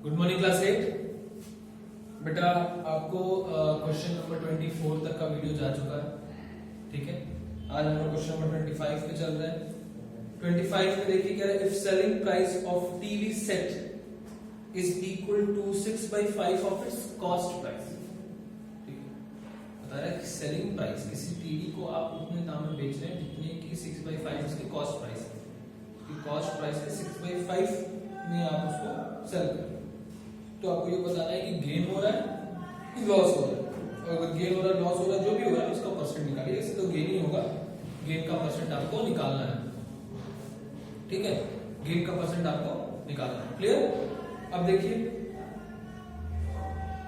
Good morning class 8। बेटा आपको question number 24 तक का वीडियो जा चुका है, ठीक है। आज हम लोग क्वेश्चन नंबर 25 पे चल रहे हैं। 25 में देखिए क्या है, if selling price of TV set is equal to 6/5 of its cost price. ठीक है, बता रहा है कि सेलिंग प्राइस किसी टीवी को आप उतने दाम में बेच रहे हैं जितने की 6/5 उसकी कॉस्ट प्राइस है। कॉस्ट प्राइस है 6/5 में आप उसको सेल करें, तो आपको ये बताना है कि गेन हो रहा है कि लॉस हो रहा है। अगर गेन हो रहा है, लॉस हो रहा है, जो भी हो रहा है उसका परसेंट निकालिए। ऐसे तो गेन ही होगा, गेन का परसेंट आपको निकालना है, ठीक है। गेन का परसेंट आपको निकालना है, क्लियर। अब देखिए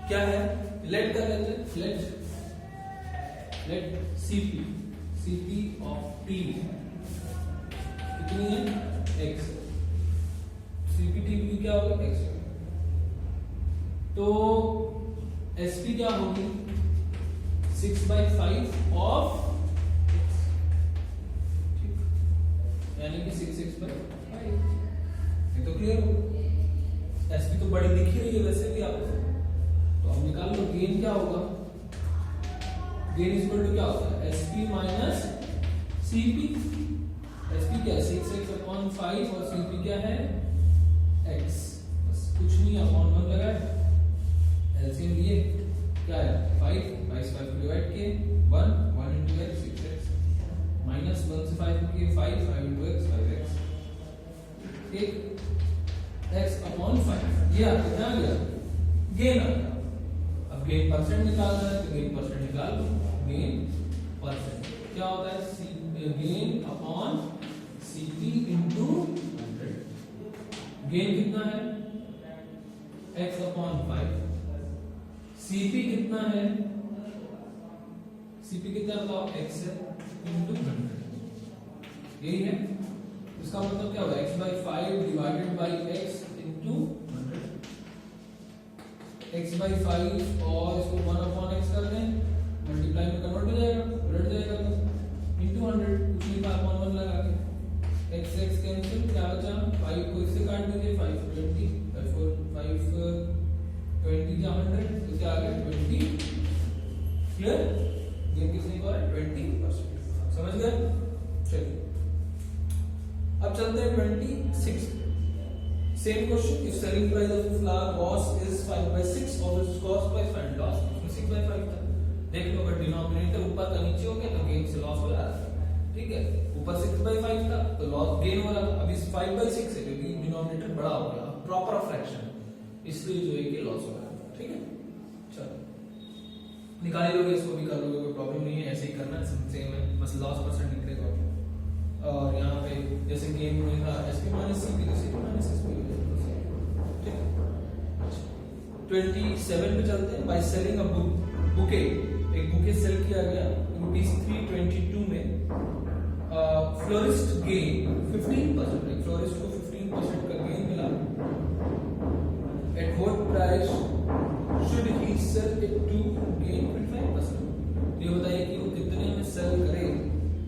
क्या है, लेट कर लेते हैं, लेट सीपी ऑफ टी कितनी है, एक्स। सीपीटीवी क्या होगा, एक्स। तो एसपी क्या होगी, 6/5 ऑफ एक्स, ठीक, यानी कि 6/5। ये तो क्लियर हो। एसपी तो बड़ी दिख ही रही है वैसे भी आपको, तो हम निकाल लो गेन क्या होगा। गेन इक्वल टू क्या होता है, एसपी माइनस सीपी। एसपी क्या है, 6x/5 और सीपी क्या है, एक्स। बस कुछ नहीं, अपॉन 1 लगाए, एलसीएम लिए क्या है 5, 5 को डिवाइड किए 1 into x 6x, माइनस 1 से 5 किए 5 into x 5x, ठीक, x/5। ये आपको क्या आ गया, गेन आ गया। अब गेन परसेंट निकालना है तो गेन परसेंट निकाल लो। गेन परसेंट क्या होता है, gain upon CP into 100। Gain कितना है, x/5। सीपी कितना है, सीपी कितना बताओ, x है इंटू 100। यही है, इसका मतलब क्या होगा, x/5 divided by x into 100। x/5 और इसको 1/x कर दें, मल्टीप्लाई में कन्वर्ट हो जाएगा, उलट जाएगा तो इंटू 100, कुछ नहीं था, अपॉन 1 लगा के x कैंसिल, क्या बचा 5 को इससे काट दीजिए, 5 20 5 20 जा 100, तो क्या आ गया 20। क्लियर, गेन कितने का है, 20%। समझ गए, चलिए अब चलते हैं 26। Same question, if selling price of flower cost is 5/6 और it's cost by find loss, इसमें 6/5 था। देख लो, अगर डिनोमिनेटर ऊपर का नीचे हो गया तो गेन से लॉस हो रहा है, ठीक है। ऊपर 6/5 था तो लॉस गेन हो रहा था, अभी 5/6 है क्योंकि डिनोमिनेटर बड़ा हो गया, प्रॉपर फ्रैक्शन, इसलिए जो है कि लॉस हो रहा है, ठीक है। चलो निकाल लोगे, इसको भी कर लोगे, कोई प्रॉब्लम नहीं है, ऐसे ही करना है, सेम है, बस लॉस परसेंट निकलेगा। और यहाँ पे जैसे गेन में था एसपी माइनस सीपी, तो सीपी माइनस एसपी हो जाएगा, ठीक है। 27 पे चलते हैं। बाय सेलिंग अ बुके, एक बुके सेल किया गया ₹322 में, फ्लोरिस्ट गेन 15%, फ्लोरिस्ट को 15% का गेन मिला। At what price should he sell it to gain 25%। ये बताइए कि वो कितने में सेल करे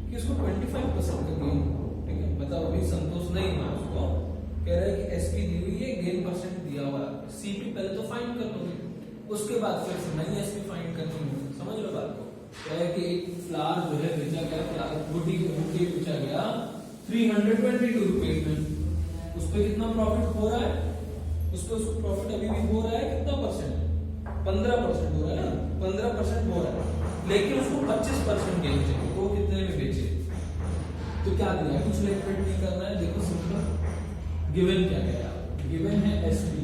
कि उसको 25% का गेन, ठीक है। मतलब अभी संतोष नहीं है उसको, कह रहा है कि एसपी दी हुई है, गेन परसेंट दिया हुआ है, सीपी पहले तो फाइंड कर लोगे, उसके बाद फिर से नई एसपी फाइंड करनी है। समझ लो बात को, क्या है कि एक फ्लावर जो है बेचा गया, फ्लावर बुके बेचा गया 322 रुपीज में, उस पर कितना प्रॉफिट हो रहा है, उस पर उसको प्रॉफिट अभी भी हो रहा है, कितना परसेंट, 15% हो रहा है ना, 15% हो रहा है, लेकिन उसको 25% गेन चाहिए, वो कितने में बेचे। तो क्या दिया, कुछ लेट नहीं करना है, देखो सिंपल, गिवन क्या गया, गिवन है एसपी,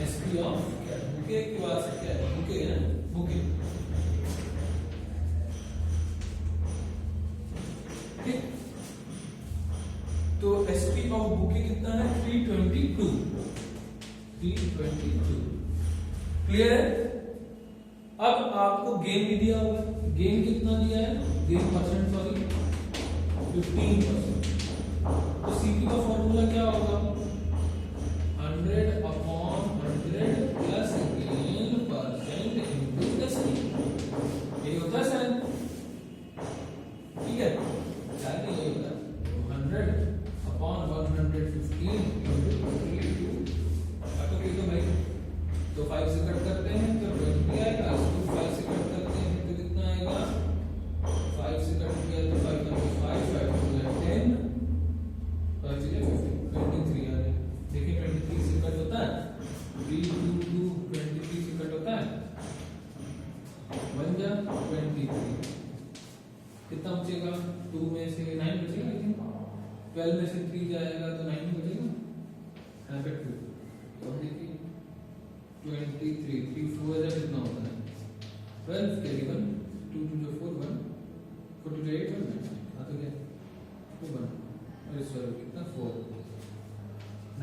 एसपी ऑफ बुके की बात से क्या है, बुके है ना, बुके, ठीक। तो एसपी ऑफ बुके कितना है, 322। क्लियर है। अब आपको गेन भी दिया होगा, गेन कितना दिया है, गेन परसेंट सॉरी 15%। तो सीपी का फॉर्मूला क्या होगा, 100/100 plus gain percent into SP, यही होता है सर, ठीक है। क्या यही होता है 100/115 into 3 to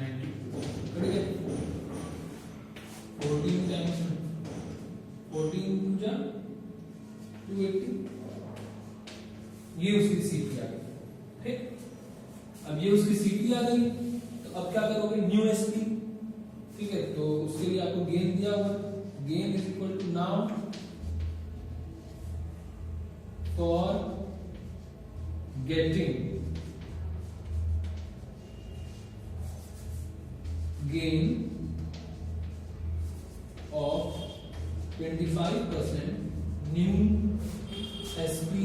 92 ठीक है 14 टाइम्स 14 जा 280 ये उसकी सीपी आ गई ठीक। अब ये उसकी सीपी आ गई तो अब क्या करोगे न्यू एसपी ठीक है। तो उसके लिए आपको गेन दिया हुआ gain is equal to now for getting gain of 25% new SPB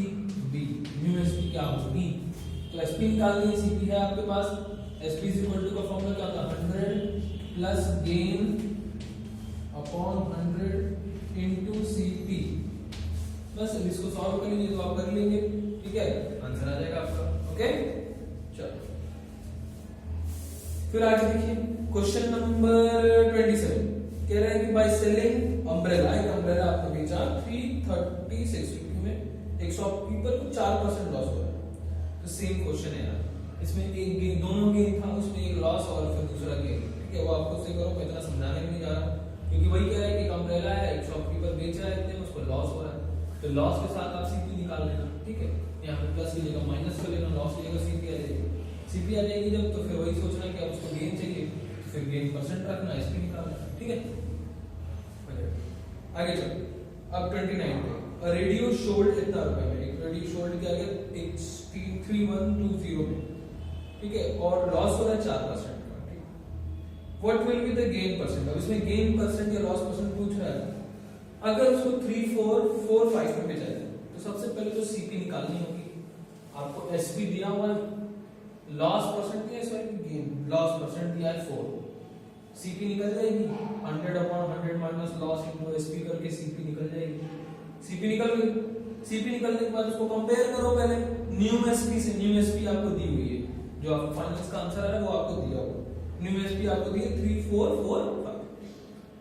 new SP क्या होगी तो एसपी निकालनी है सीपी है आपके पास एसपी इज इक्वल टू का फॉर्मूला क्या था 100 plus gain upon 100 into CP. बस अब इसको सॉल्व करेंगे तो आप कर लेंगे ठीक है आंसर आ जाएगा आपका ओके। चलो फिर आगे देखिए क्वेश्चन नंबर 27 कह रहा है कि बाय सेलिंग अम्ब्रेला एक अम्ब्रेला आपने बेचा 336 में एक शॉपकीपर को 4% लॉस हो रहा है। तो सेम क्वेश्चन है यार इसमें एक गेन दोनों गेन था उसमें एक लॉस और फिर दूसरा गेन ठीक है वो आपको से करो मैं इतना समझाने में नहीं जा रहा क्योंकि वही कह रहा है कि एक अम्ब्रेला है एक शॉपकीपर बेच रहा है इतने में उसको लॉस हो रहा है तो लॉस के साथ आप सीपी निकाल लेना ठीक है यहाँ पे प्लस की जगह माइनस कर लेना लॉस की जगह सीपी आ जाएगी सीपी आ जाएगी जब तो फिर वही सोचना कि अब उसको गेन चाहिए तो फिर गेन परसेंट रखना एसपी निकालना ठीक है। आगे चलो अब 29 पे रेडियो शोल्ड इतना रुपए में एक रेडियो शोल्ड के आगे 3120 में ठीक है और लॉस हो रहा है 4% का ठीक। What will be the gain percent अब इसमें गेन परसेंट या लॉस परसेंट पूछ रहा है। अगर उसको 3445 में बेचा जाए तो सबसे पहले तो सीपी निकालनी होगी आपको एसपी दिया हुआ है लॉस परसेंट दिया है सॉरी गेन लॉस परसेंट दिया है 4 सीपी निकल जाएगी 100 upon 100 minus loss into SP करके सीपी निकल जाएगी। सीपी निकल गई सीपी निकलने के बाद उसको कंपेयर करो पहले न्यू एसपी से न्यू एसपी आपको दी हुई है जो आपको फाइनल का आंसर है वो आपको दिया हुआ न्यू एसपी आपको दी है 3445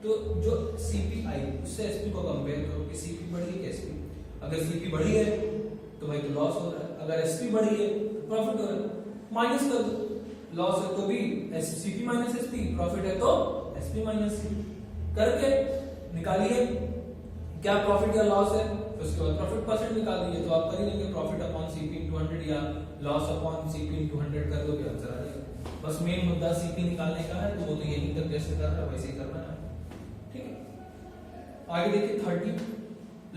तो जो सीपी आई उससे एसपी को कंपेयर करो कि सीपी बढ़ी है कि एसपी अगर सीपी बढ़ी है तो भाई तो लॉस हो रहा है अगर एसपी बढ़ी है तो प्रॉफिट हो रहा है माइनस कर दो लॉस है तो भी सीपी माइनस एसपी प्रॉफिट है तो एसपी माइनस सी करके निकालिए क्या प्रॉफिट या लॉस है तो उसके बाद प्रॉफिट परसेंट निकाल दीजिए तो आप कर ही लेंगे प्रॉफिट अपॉन सीपी इनटू 100 या लॉस अपॉन सीपी इनटू 100 कर दोगे आंसर आ जाएगा। बस मेन मुद्दा सीपी निकालने का है तो वो तो यही तक जैसे कर रहा है वैसे ही करना है ठीक है। आगे देखिए 30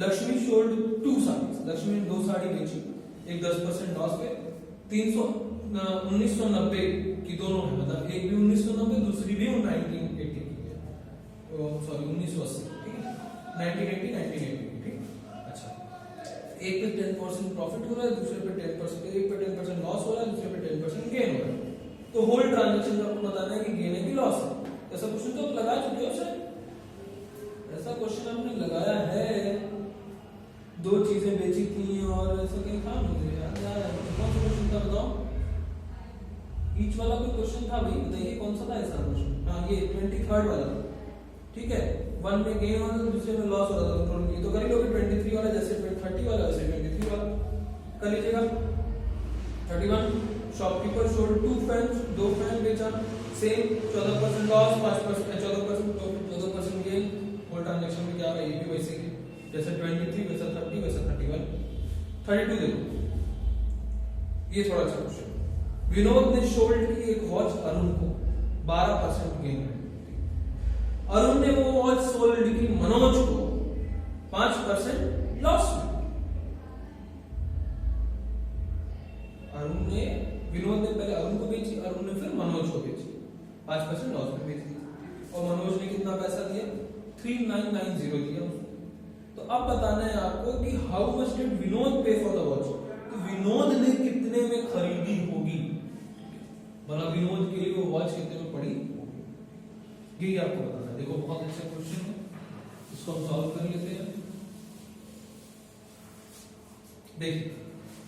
लक्ष्मी सोल्ड 2 साड़ीज लक्ष्मी ने 2 साड़ी बेची एक 10% लॉस पे 1990 की दोनों है मतलब एक भी 1990 दूसरी भी 1980 की है सॉरी 1980 ठीक है 1980 ठीक। अच्छा एक पे 10% प्रॉफिट हो रहा है दूसरे पे 10% एक पे 10% लॉस हो रहा है दूसरे पे 10% गेन हो रहा है तो होल ट्रांजैक्शन में आपको बताना है कि गेन है कि लॉस है। ऐसा क्वेश्चन तो आप लगा चुके हो सर ऐसा क्वेश्चन आपने लगाया है 2 चीजें बेची थी और ऐसा कहीं था मुझे याद कौन सा क्वेश्चन था बताओ ईच वाला कोई क्वेश्चन था भाई बताइए कौन सा था ऐसा क्वेश्चन हाँ ये 23rd वाला ठीक है वन में गेन हो रहा था दूसरे में लॉस हो रहा था कंट्रोल ये तो कर ही लोगे 23 वाला जैसे 30 वाला वैसे 23 वाला कर लीजिएगा। 31 शॉपकीपर सोल्ड 2 फैन 2 फैन बेचा same 14% loss 5% 14% profit 14% gain whole transaction में क्या है ये भी वैसे ही जैसे 23 वैसा 30 वैसा 31 32 देखो ये थोड़ा अच्छा क्वेश्चन विनोद ने सोल्ड की एक वॉच अरुण को 12% गेन में अरुण ने वो वॉच सोल्ड की मनोज को 5% लॉस में अरुण ने विनोद ने पहले अरुण को बेची अरुण ने फिर मनोज को बेची 5% लॉस में बेच दी और मनोज ने कितना पैसा दिया 3990 दिया उसको। तो अब बताना है आपको कि हाउ मच डिड विनोद पे फॉर द वॉच तो विनोद ने कितने में खरीदी होगी मतलब विनोद के लिए वो वॉच कितने में पड़ी यही आपको बताना है। देखो बहुत अच्छा क्वेश्चन है इसको हम सॉल्व कर लेते हैं। देखिए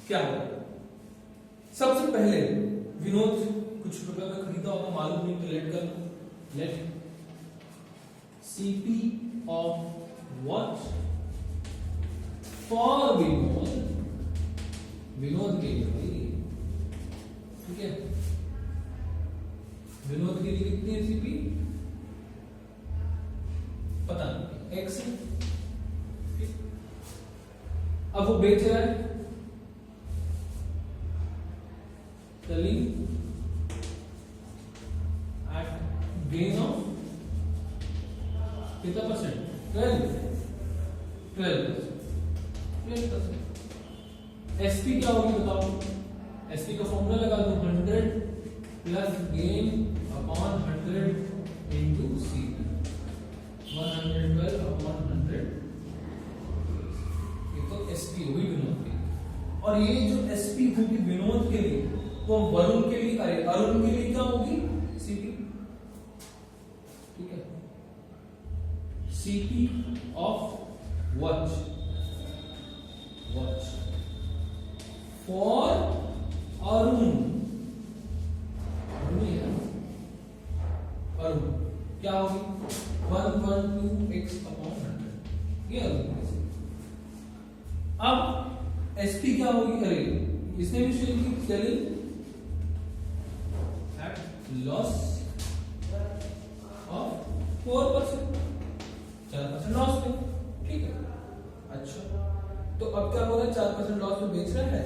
क्या होगा सबसे पहले विनोद कुछ रुपए में खरीदा होगा मालूम नहीं तो लेट कर let CP of watch for Vinod के लिए भाई ठीक है विनोद के लिए कितनी है सीपी पता नहीं, एक्स है। अब वो बेच रहा है selling at gain of कितना परसेंट 12%। एसपी क्या होगी बताओ, एसपी का फॉर्मूला लगा दो 100 प्लस गेन अपॉन 100 इंटू सी 112 अपॉन 100, ये तो एसपी होगी विनोद के। और ये जो एसपी होगी विनोद के लिए वो वरुण के लिए, अरुण के लिए क्या होगी सीपी, ठीक है। CP of watch for Arun, Arun क्या होगी 112x अपॉन 100, ये अरुण। अब एसपी क्या होगी, अरे इसने भी selling at loss of 4%, 4% loss में, ठीक है। अच्छा तो अब क्या बोला 4% लॉस में बेच रहा है।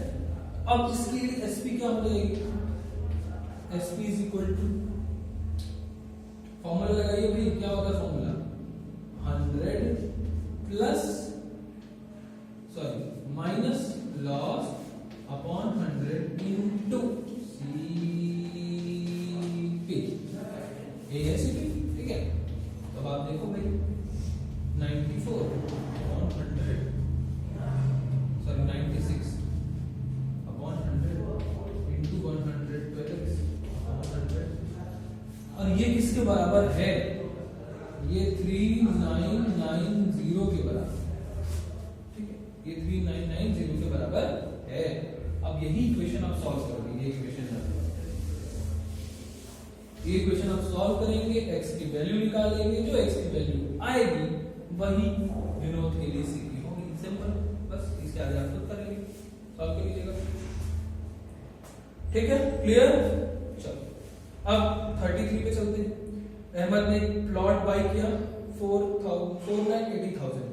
अब इसके लिए एसपी क्या हो जाएगी, SP is equal to formula लगाइए भाई, क्या होगा formula 100 plus minus loss upon 100 into CP, ASP, ठीक है। तो अब आप देखो भाई 94 upon 100 96 upon 100 into 112x upon 100, और ये किसके बराबर है, ये 3990 के बराबर, ये 3990 के बराबर है। अब यही इक्वेशन आप सॉल्व करोगे, ये इक्वेशन आप सॉल्व करेंगे, x की वैल्यू निकालेंगे, जो x की वैल्यू आएगी वही विनोद के लिए सीपी होगी, सिंपल। बस इसके आगे आप खुद करेंगे, सॉल्व कर लीजिएगा, ठीक है, क्लियर। चलो अब 33 पे चलते हैं। अहमद ने प्लॉट बाय किया 4,80,000,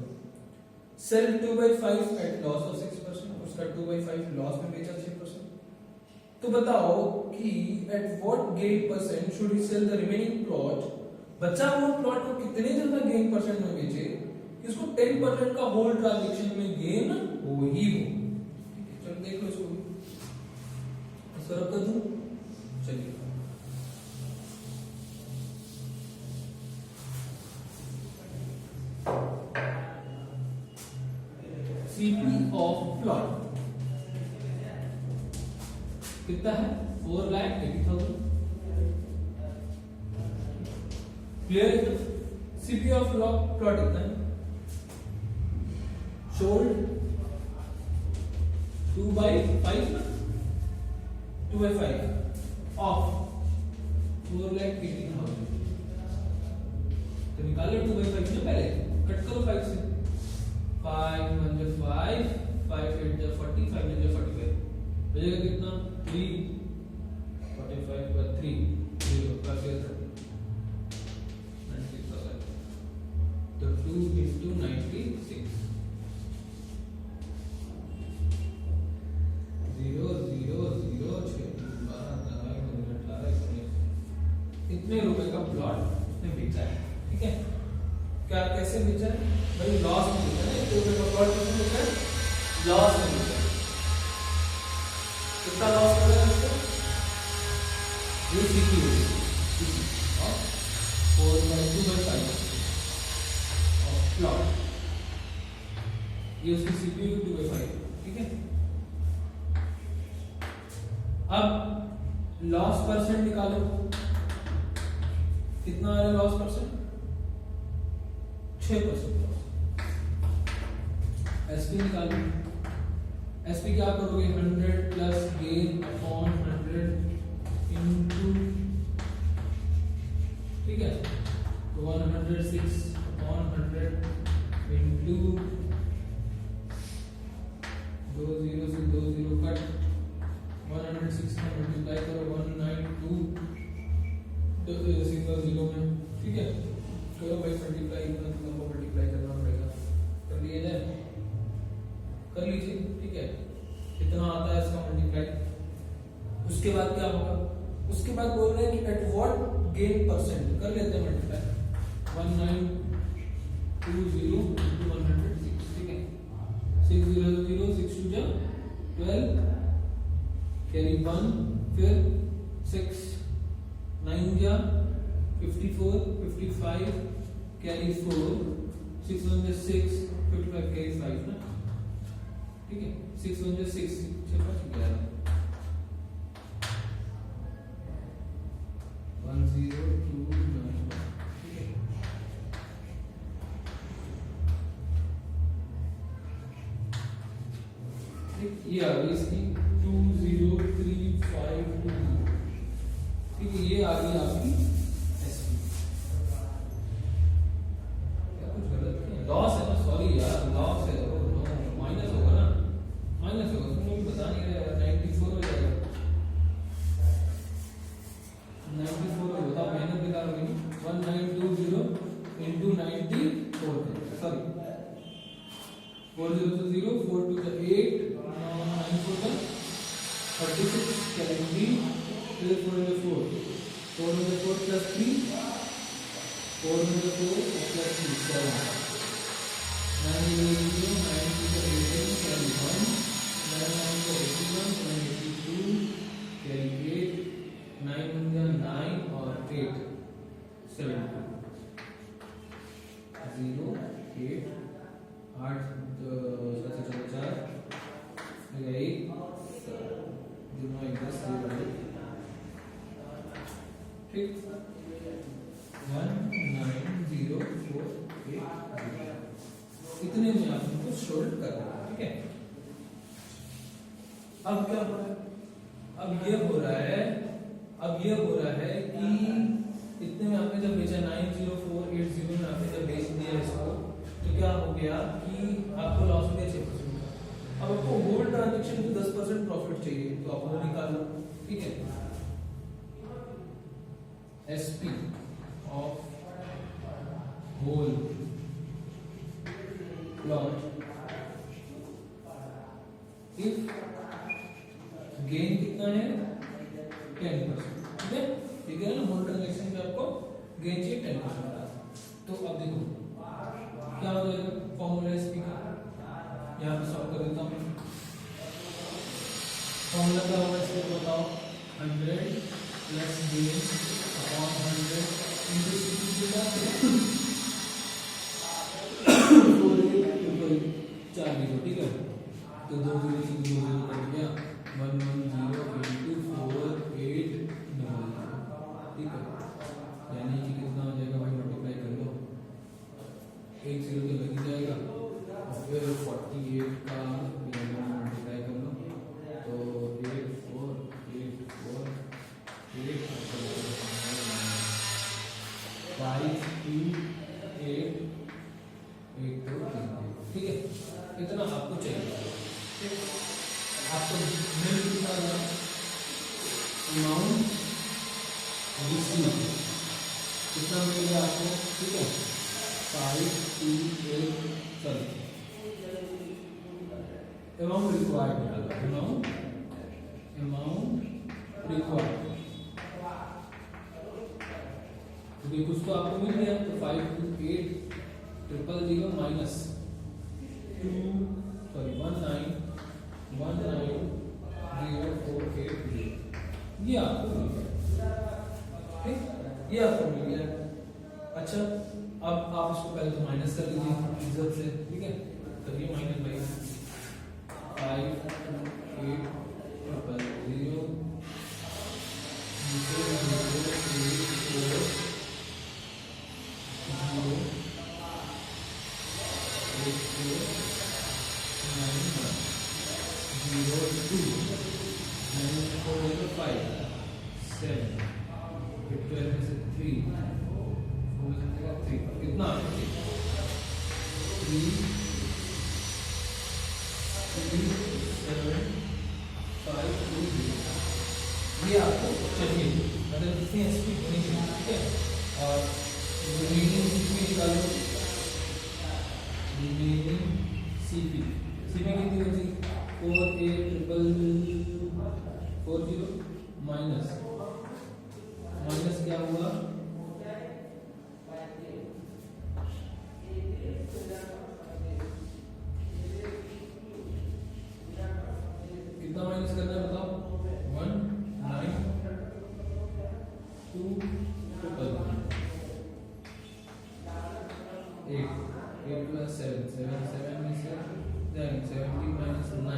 सेल 2/5 एट लॉस ऑफ 6%, उसका 2/5 लॉस में बेचा 6%। तो बताओ कि at what gain percent should he sell the remaining plot, बचा हुआ प्लॉट को कितने ज्यादा गेन परसेंट में बेचे, इसको 10% का होल ट्रांजैक्शन में गेन हो ही हो, ठीक है। चलो देख लो इसको, सरल कर दूं, चलिए सीपी ऑफ प्लॉट कितना है 4,80,000, क्लियर। सीपी ऑफ प्लॉट कितना है, सोल्ड 2/5 ऑफ 4,80,000, तो निकालो 2/5 में, पहले कट करो 5 से, 5 1 5 5 8 40 5 9 45, बचेगा कितना 3 45 पर 3 0 का 96,000, तो 2 into 96 0 0 0 6 12 18 इतने रुपए का प्लॉट उसने बेचा है, ठीक है। क्या कैसे बेचा है भाई, लॉस में बेचा है, तो रुपए का प्लॉट कितने बेचा है, लॉस में बेचा है। कितना लॉस हो रहा है इसको, ये सीपी और 4/2/5 ऑफ प्लॉट, ये उसकी सीपीयू 2/5, ठीक है। अब लॉस परसेंट निकालो, कितना आ रहा है लॉस परसेंट, 6% लॉस। एसपी निकालो, एसपी क्या करोगे 100 प्लस गेन अपॉन 100 इनटू, ठीक है, तो 106 अपॉन 100 इनटू 2 0 से 2 0 कट, 106 का मल्टीप्लाई करो 192 सिंगल जीरो में, ठीक है। चलो भाई मल्टीप्लाई, इतना नंबर मल्टीप्लाई करना पड़ेगा, कर लिए जाए, कर लीजिए, ठीक है। कितना आता है इसका मल्टीप्लाई। उसके बाद क्या होगा, उसके बाद बोल रहे हैं कि एट व्हाट गेन परसेंट, कर लेते हैं मल्टीप्लाई। 1920 into 106, ठीक है। 6 0 0 6 2 जा 12, कैरी 1, फिर 6 9 जा 54 55, कैरी 4, 6 1 जा 6 55, कैरी 5 ना, ठीक है। 6 1 जा 6 11 1029, ठीक है। ये आ गई इसकी 203520, ठीक है। ये आ गई आपकी एसपी। क्या कुछ गलत है, लॉस है ना, सॉरी यार, लॉस है, माइनस होगा ना, माइनस होगा, तुम लोग बता नहीं रहे। 94 हो जाएगा, 94 हो जाता, मेहनत बेकार हो गई। 1920 into 94, सॉरी 4 0 0 4 2 8 9 4 36, कैरी 3, फिर 4 4 4 4 plus 3 4 4 plus 3 7 9 0 0 9 2 18, कैरी 1 9 9 81 82, कैरी 8 9 9 और 8 7 0 8 8 4 8 ठीक 190480, इतने में आप इनको सोल्व कर रहे हैं, ठीक है। अब क्या हो रहा है, अब ये हो रहा है कि इतने में आपने जब बेचा 90480 में आपने जब बेच दिया इसको, तो क्या हो गया कि आपको लॉस हो गया 6%। अब आपको होल ट्रांजैक्शन में 10% प्रॉफिट चाहिए, तो आप वो निकालो, ठीक है। SP of whole plot if gain कितना है 10%, ठीक है। ठीक है ना, होल ट्रांजैक्शन में आपको गेन चाहिए 10%। तो अब देखो क्या हो जाएगा, फॉर्मूला SP का यहाँ पे सॉल्व कर देता हूँ। फॉर्मूला क्या होगा इसको बताओ, 100 प्लस गेन अपॉन 100 इंटू 4 0, ठीक है। तो 2 0 से 2 0 कट गया, 110 इंटू 4800, ठीक है। यानी कि कितना हो जाएगा भाई, मल्टीप्लाई कर लो, 1 0 तो लग ही जाएगा, फिर 48 का मल्टीप्लाई कर लो, तो 8484 ठीक है। इतना आपको चाहिए, आपको मिल कितना अमाउंट रिसीव कितना मिलेगा आपको, ठीक है। 528 सॉरी अमाउंट रिक्वायर्ड निकालना, अमाउंट रिक्वायर्ड, क्योंकि कुछ तो आपको मिल गया, तो 52800 माइनस 190480, ये आपको मिल गया, ठीक, ये आपको मिल गया। अच्छा, अब आप इसको पहले तो माइनस कर लीजिए रिजल्ट से, ठीक है। तो ये माइनस बाई 52800 कितना 33750, ये आपको चाहिए, मतलब और रिमेनिंग सीपी निकालो, रिमेनिंग सीपी कितनी बची 48,440 माइनस क्या हुआ कितना माइनस करना है बताओ 192,8 plus 7 में से जाएंगे 70 minus 9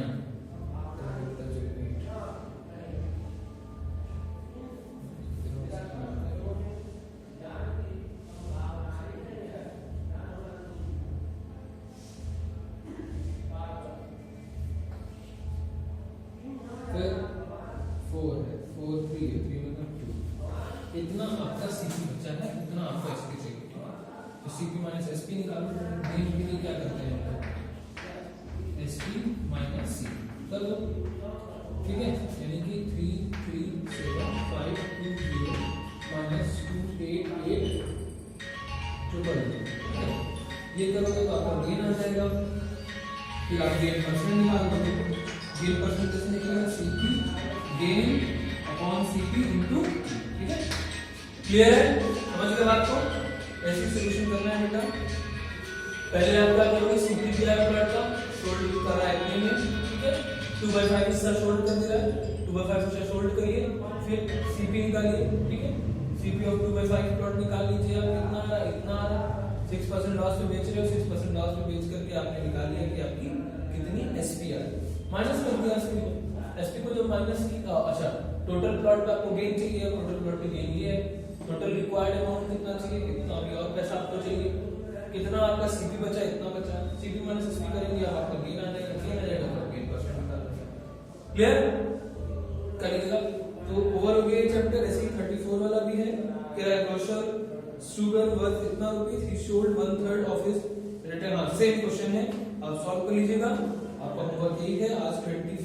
फिर 4 है 4 3 है 3 मतलब 2 इतना आपका सीपी बचा है, इतना आपका एसपी चाहिए। तो सीपी माइनस एसपी निकालो, गेन के लिए क्या करते हैं एसपी माइनस सी कर दो, ठीक है, यानी कि 337,520 माइनस 288,222, ये करोगे तो आपका गेन आ जाएगा। फिर आप गेन परसेंट निकाल दोगे, गेन परसेंट कैसे निकलेगा CP gain upon CP into, ठीक है, क्लियर है, समझ गए बात को। ऐसे सॉल्यूशन करना है बेटा। पहले आप क्या करोगे, सीपी क्या है प्लॉट का सोल्ड कर रहा है इतने में, ठीक है, 2/5 इस तरह सोल्ड कर दे रहा है, 2/5 से सोल्ड करिए, फिर सीपी निकालिए, ठीक है, सीपी ऑफ 2/5 प्लॉट निकाल लीजिए आप, इतना आ रहा 6% लॉस में बेच रहे हो, 6% लॉस में बेच करके आपने निकाल लिया कि आपकी कितनी एसपी आ रही, माइनस कर दिया एसपी को जब माइनस की, अच्छा टोटल प्लॉट पे आपको गेन चाहिए, टोटल प्लॉट पे गेन ये है, टोटल रिक्वायर्ड अमाउंट कितना चाहिए, इतना, अभी और पैसा आपको चाहिए, कितना आपका सीपी बचा, इतना बचा, सीपी माइनस एसपी करेंगे आप, आपका गेन आ जाएगा, गेन आ जाएगा तो गेन परसेंट निकाल लो, क्लियर करिएगा। तो ओवर हो गया चैप्टर। ऐसे ही 34 वाला भी है, किराया ग्रोसर शुगर वर्थ इतना rupees, he sold 1/3 of his return, same question है, आप सॉल्व कर लीजिएगा। आपका होमवर्क यही है आज 24